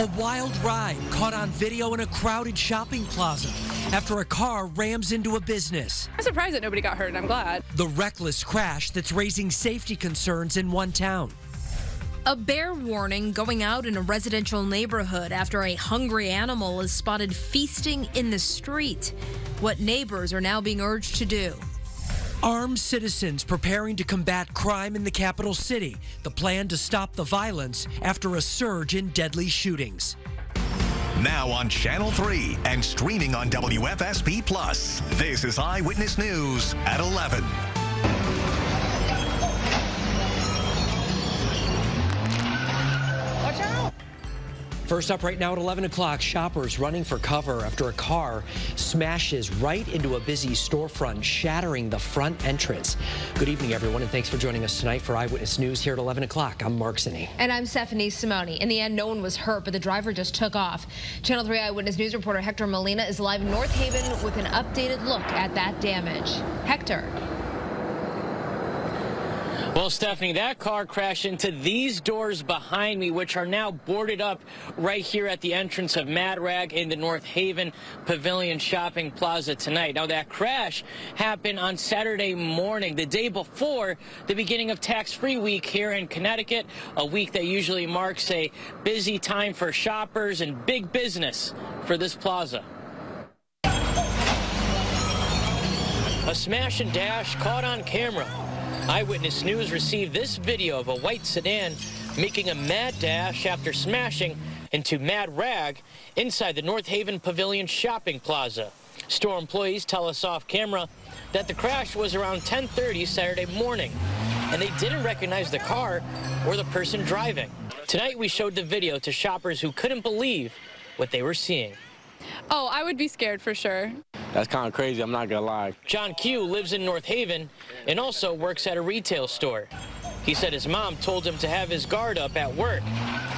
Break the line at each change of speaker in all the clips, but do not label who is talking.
A wild ride caught on video in a crowded shopping plaza after a car rams into a business.
I'm surprised that nobody got hurt, and I'm glad.
The reckless crash that's raising safety concerns in one town.
A bear warning going out in a residential neighborhood after a hungry animal is spotted feasting in the street. What neighbors are now being urged to do.
Armed citizens preparing to combat crime in the capital city. The plan to stop the violence after a surge in deadly shootings.
Now on Channel 3 and streaming on WFSB+. This is Eyewitness News at 11.
Watch out! First up right now at 11 o'clock, shoppers running for cover after a car smashes right into a busy storefront, shattering the front entrance. Good evening, everyone, and thanks for joining us tonight for Eyewitness News here at 11 o'clock. I'm Mark Zinni.
And I'm Stephanie Simone. In the end, no one was hurt, but the driver just took off. Channel 3 Eyewitness News reporter Hector Molina is live in North Haven with an updated look at that damage. Hector.
Well, Stephanie, that car crashed into these doors behind me, which are now boarded up right here at the entrance of Mad Rag in the North Haven Pavilion Shopping Plaza tonight. Now, that crash happened on Saturday morning, the day before the beginning of tax-free week here in Connecticut, a week that usually marks a busy time for shoppers and big business for this plaza. A smash and dash caught on camera. Eyewitness News received this video of a white sedan making a mad dash after smashing into Mad Rag inside the North Haven Pavilion Shopping Plaza. Store employees tell us off camera that the crash was around 10:30 Saturday morning, and they didn't recognize the car or the person driving. Tonight we showed the video to shoppers who couldn't believe what they were seeing.
Oh, I would be scared for sure.
That's kind of crazy, I'm not gonna lie.
John Q lives in North Haven and also works at a retail store. He said his mom told him to have his guard up at work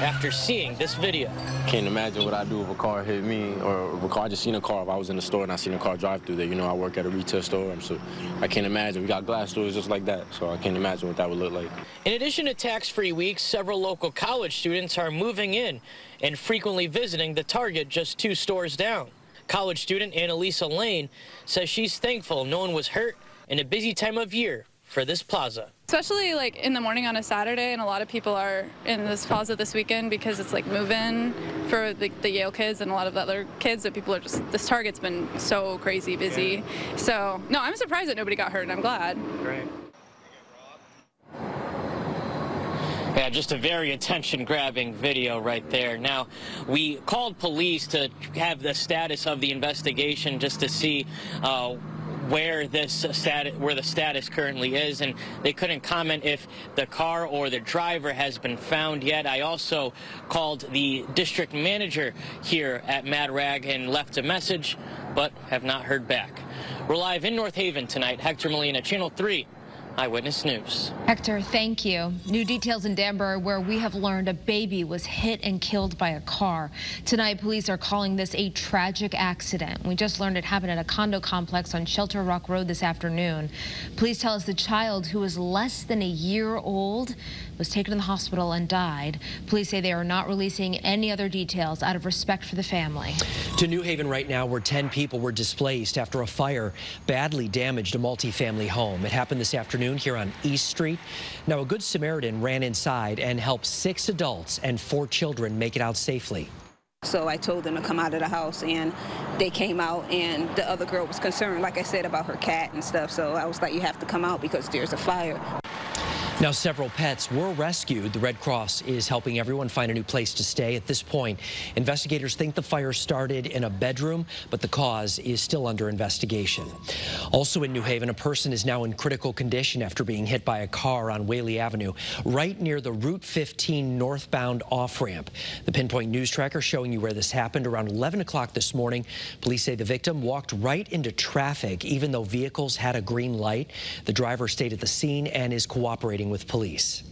after seeing this video.
Can't imagine what I'd do if a car hit me, or if a car, I just seen a car. If I was in the store and I seen a car drive through there, you know, I work at a retail store, so I can't imagine. We got glass doors just like that, so I can't imagine what that would look like.
In addition to tax-free weeks, several local college students are moving in and frequently visiting the Target just 2 stores down. College student Annalisa Lane says she's thankful no one was hurt in a busy time of year for this plaza.
Especially like in the morning on a Saturday, and a lot of people are in this plaza this weekend because it's like move-in for the Yale kids and a lot of the other kids. That people are just, this Target's been so crazy busy. Yeah. So no, I'm surprised that nobody got hurt, and I'm glad.
Great. Yeah, just a very attention-grabbing video right there. Now, we called police to have the status of the investigation just to see where the status currently is, and they couldn't comment if the car or the driver has been found yet. I also called the district manager here at Mad Rag and left a message, but have not heard back. We're live in North Haven tonight. Hector Molina, Channel 3. Eyewitness News.
Hector, thank you. New details in Danbury, where we have learned a baby was hit and killed by a car. Tonight, police are calling this a tragic accident. We just learned it happened at a condo complex on Shelter Rock Road this afternoon. Police tell us the child, who was less than a year old, was taken to the hospital and died. Police say they are not releasing any other details out of respect for the family.
To New Haven right now, where 10 people were displaced after a fire badly damaged a multifamily home. It happened this afternoon here on East Street. Now, a Good Samaritan ran inside and helped 6 adults and 4 children make it out safely.
So I told them to come out of the house, and they came out, and the other girl was concerned, like I said, about her cat and stuff. So I was like, you have to come out because there's a fire.
Now, several pets were rescued. The Red Cross is helping everyone find a new place to stay. At this point, investigators think the fire started in a bedroom, but the cause is still under investigation. Also in New Haven, a person is now in critical condition after being hit by a car on Whaley Avenue, right near the Route 15 northbound off-ramp. The Pinpoint News Tracker showing you where this happened around 11 o'clock this morning. Police say the victim walked right into traffic, even though vehicles had a green light. The driver stayed at the scene and is cooperating with police.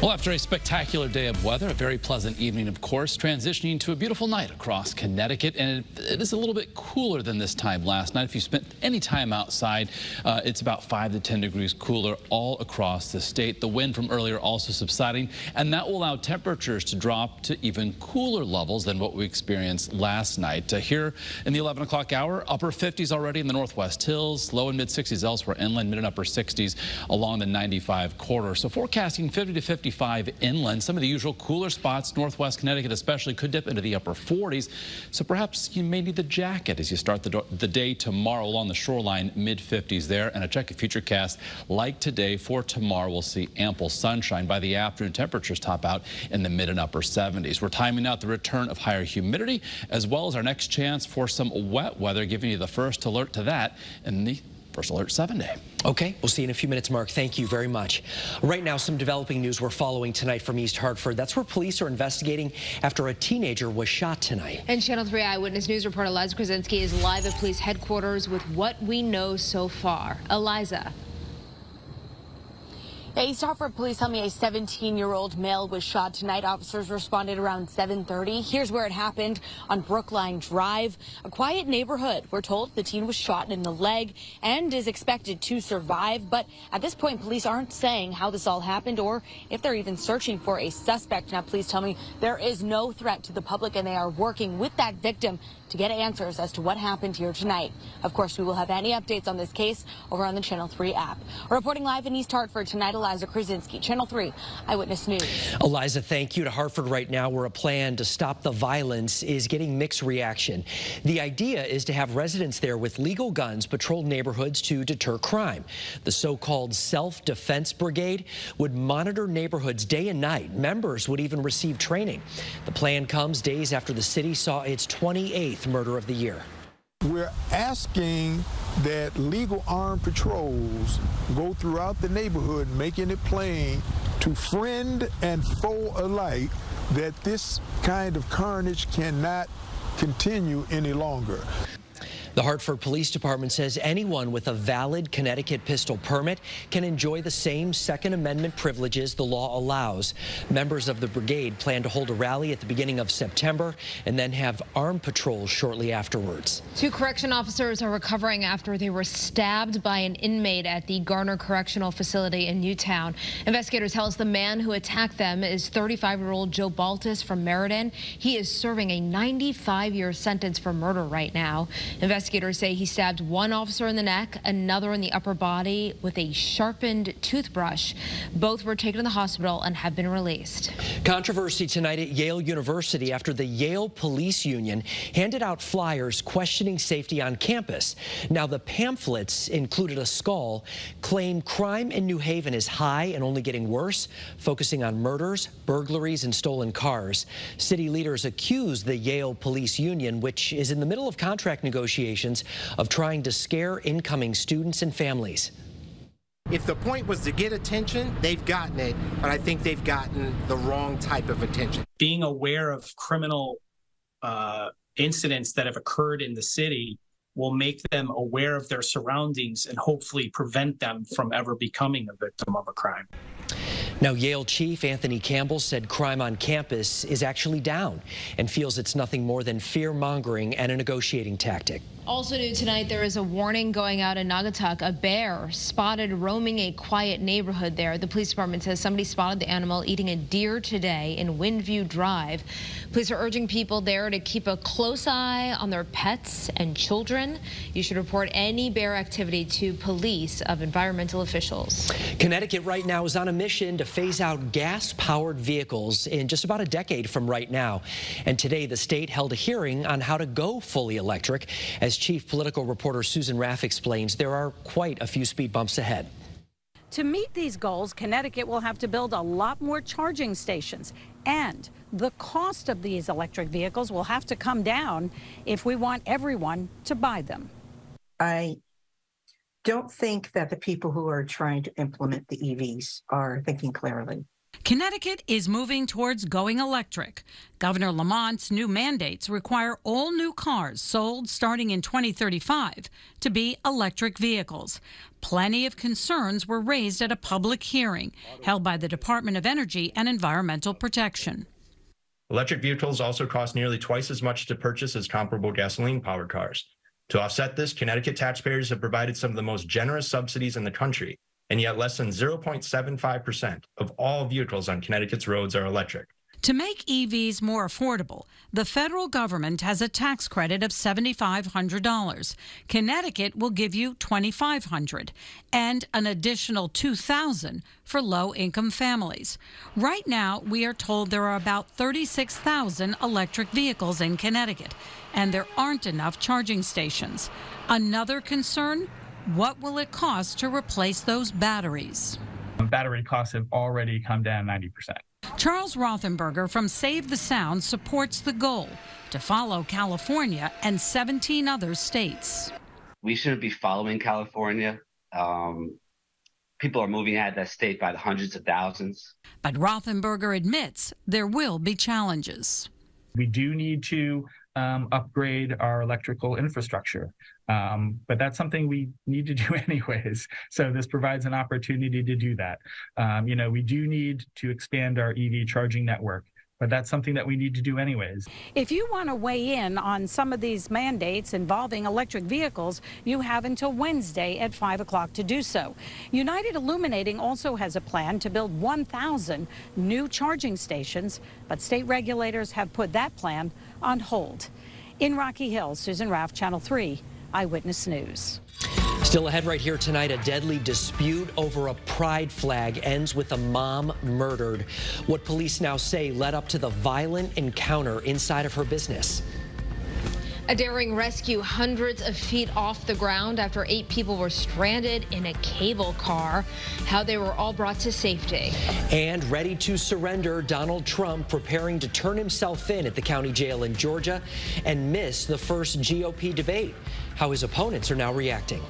Well, after a spectacular day of weather, a very pleasant evening, of course, transitioning to a beautiful night across Connecticut, and it is a little bit cooler than this time last night. If you spent any time outside, it's about 5 to 10 degrees cooler all across the state. The wind from earlier also subsiding, and that will allow temperatures to drop to even cooler levels than what we experienced last night. Here in the 11 o'clock hour, upper 50s already in the Northwest Hills, low and mid 60s elsewhere inland, mid and upper 60s along the 95 corridor. So forecasting 50 to 55 inland. Some of the usual cooler spots, Northwest Connecticut especially, could dip into the upper 40s. So perhaps you may need the jacket as you start the day tomorrow along the shoreline, mid 50s there. And a check of futurecast like today for tomorrow, we'll see ample sunshine. By the afternoon, temperatures top out in the mid and upper 70s. We're timing out the return of higher humidity as well as our next chance for some wet weather, giving you the first alert to that in the First Alert 7-day.
Okay, we'll see you in a few minutes, Mark. Thank you very much. Right now, some developing news we're following tonight from East Hartford. That's where police are investigating after a teenager was shot tonight.
And Channel 3 Eyewitness News reporter Eliza Krasinski is live at police headquarters with what we know so far. Eliza.
East Hartford police tell me a 17-year-old male was shot tonight. Officers responded around 7:30. Here's where it happened on Brookline Drive, a quiet neighborhood. We're told the teen was shot in the leg and is expected to survive. But at this point, police aren't saying how this all happened or if they're even searching for a suspect. Now, police tell me there is no threat to the public and they are working with that victim to get answers as to what happened here tonight. Of course, we will have any updates on this case over on the Channel 3 app. Reporting live in East Hartford tonight, Eliza Krasinski, Channel 3 Eyewitness News.
Eliza, thank you. To Hartford right now, where a plan to stop the violence is getting mixed reaction. The idea is to have residents there with legal guns patrol neighborhoods to deter crime. The so-called self-defense brigade would monitor neighborhoods day and night. Members would even receive training. The plan comes days after the city saw its 28th murder of the year.
We're asking that legal armed patrols go throughout the neighborhood, making it plain to friend and foe alike that this kind of carnage cannot continue any longer.
The Hartford Police Department says anyone with a valid Connecticut pistol permit can enjoy the same Second Amendment privileges the law allows. Members of the brigade plan to hold a rally at the beginning of September and then have armed patrols shortly afterwards.
2 correction officers are recovering after they were stabbed by an inmate at the Garner Correctional Facility in Newtown. Investigators tell us the man who attacked them is 35-year-old Joe Baltus from Meriden. He is serving a 95-year sentence for murder right now. Investigators say he stabbed one officer in the neck, another in the upper body with a sharpened toothbrush. Both were taken to the hospital and have been released.
Controversy tonight at Yale University after the Yale Police Union handed out flyers questioning safety on campus. Now, the pamphlets included a skull, claim crime in New Haven is high and only getting worse, focusing on murders, burglaries, and stolen cars. City leaders accuse the Yale Police Union, which is in the middle of contract negotiations, of trying to scare incoming students and families.
If the point was to get attention, they've gotten it, but I think they've gotten the wrong type of attention.
Being aware of criminal incidents that have occurred in the city will make them aware of their surroundings and hopefully prevent them from ever becoming a victim of a crime.
Now, Yale Chief Anthony Campbell said crime on campus is actually down and feels it's nothing more than fear-mongering and a negotiating tactic.
Also new tonight, there is a warning going out in Naugatuck. A bear spotted roaming a quiet neighborhood there. The police department says somebody spotted the animal eating a deer today in Windview Drive. Police are urging people there to keep a close eye on their pets and children. You should report any bear activity to police of environmental officials.
Connecticut right now is on a mission to phase out gas-powered vehicles in just about a decade from right now. And today, the state held a hearing on how to go fully electric. As Chief Political Reporter Susan Raff explains, there are quite a few speed bumps ahead.
To meet these goals, Connecticut will have to build a lot more charging stations, and the cost of these electric vehicles will have to come down if we want everyone to buy them.
I don't think that the people who are trying to implement the EVs are thinking clearly.
Connecticut is moving towards going electric. Governor Lamont's new mandates require all new cars sold starting in 2035 to be electric vehicles. Plenty of concerns were raised at a public hearing held by the Department of Energy and Environmental Protection.
Electric vehicles also cost nearly twice as much to purchase as comparable gasoline-powered cars. To offset this, Connecticut taxpayers have provided some of the most generous subsidies in the country, and yet less than 0.75% of all vehicles on Connecticut's roads are electric.
To make EVs more affordable, the federal government has a tax credit of $7,500. Connecticut will give you $2,500 and an additional $2,000 for low-income families. Right now, we are told there are about 36,000 electric vehicles in Connecticut, and there aren't enough charging stations. Another concern? What will it cost to replace those batteries?
Battery costs have already come down 90%.
Charles Rothenberger from Save the Sound supports the goal to follow California and 17 other states.
We shouldn't be following California. People are moving out of that state by the hundreds of thousands.
But Rothenberger admits there will be challenges.
We do need to upgrade our electrical infrastructure, but that's something we need to do anyways. So this provides an opportunity to do that. We do need to expand our EV charging network, but that's something that we need to do anyways.
If you want to weigh in on some of these mandates involving electric vehicles, you have until Wednesday at 5 o'clock to do so. United Illuminating also has a plan to build 1,000 new charging stations, but state regulators have put that plan on hold. In Rocky Hill, Susan Raff, Channel 3, Eyewitness News.
Still ahead right here tonight, a deadly dispute over a pride flag ends with a mom murdered. What police now say led up to the violent encounter inside of her business.
A daring rescue hundreds of feet off the ground after 8 people were stranded in a cable car. How they were all brought to safety.
And ready to surrender, Donald Trump preparing to turn himself in at the county jail in Georgia and miss the first GOP debate. How his opponents are now reacting.